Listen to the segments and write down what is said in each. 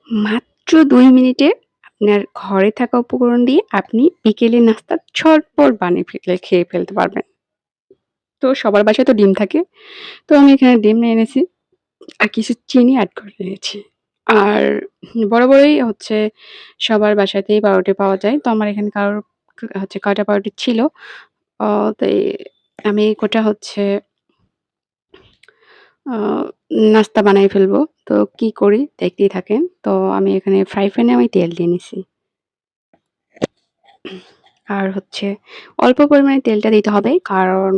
মাত্র ২ মিনিটে আপনার ঘরে থাকা উপকরণ দিয়ে আপনি বিকেলের নাস্তা ঝটপট বানিয়ে খেয়ে ফেলতে পারবেন। তো সবার বাসায় তো ডিম থাকে। তো আমি এখানে ডিম নিয়ে এনেছি। আর কিছু চিনি এড করে নিয়েছি। আর বরাবরই হচ্ছে সবার বাসাতেই পাউরুটি পাওয়া যায়। তো আমার এখানে কারোর হচ্ছে কয়টা পাউরুটি ছিল। অ তাই আমি কটা হচ্ছে আ নাস্তা বানায় ফেলবো। তো কি করি দেখতেই থাকেন। তো আমি এখানে ফ্রাই প্যানে আমি তেল দিয়ে নিছি। আর হচ্ছে অল্প পরিমাণে তেলটা দিতে হবে। কারণ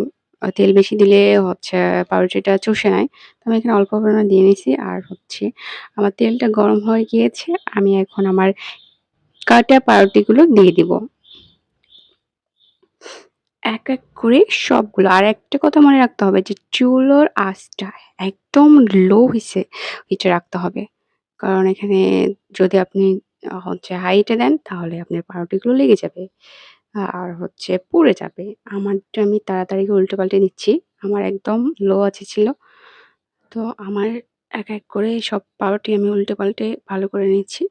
তেল বেশি দিলে হচ্ছে পাউরুটিটা চুষে নেয়। তো আমি এখানে অল্প পরিমাণে দিয়ে নিছি। আর হচ্ছে আমার তেলটা গরম হয়ে গিয়েছে। আমি এখন আমার কাটা পাউরুটিগুলো দিয়ে দিব। এক, এক করে সবগুলো। আর একটা কথা মনে রাখতে হবে যে চুলোর আঁচটা একদম লো হিটে রাখতে হবে। কারণ এখানে যদি আপনি হচ্ছে হাইতে দেন তাহলে আপনার পাউরুটিগুলো লেগে যাবে। আর হচ্ছে পুড়ে যাবে। আমারটা আমি তাড়াতাড়ি উল্টে পাল্টে দিচ্ছি। আমার একদম লো আঁচে ছিল। তো আমার এক, এক করে সব পাউরুটি আমি উল্টে পাল্টে ভালো করে নিচ্ছি।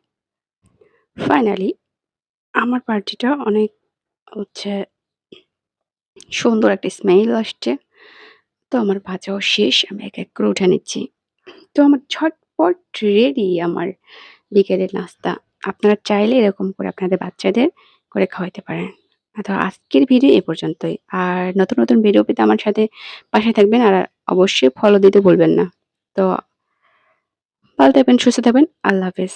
ফাইনালি আমার পাউরুটিটা অনেক হচ্ছে সুন্দর একটা স্মেল আসছে। তো আমার ভাজাও শেষ। আমি এক, এক করে উঠে নিচ্ছি। তো আমার ঝটপট রেডি আমার বিকেলের নাস্তা। আপনারা চাইলে এরকম করে আপনাদের বাচ্চাদের করে খাওয়াইতে পারেন। তো আজকের ভিডিও এ পর্যন্তই। আর নতুন, নতুন ভিডিও পেতে আমার সাথে পাশে থাকবেন। আর অবশ্যই ফলো দিতে ভুলবেন না। তো ভালো থাকবেন, সুস্থ থাকবেন। আল্লাহ হাফেজ।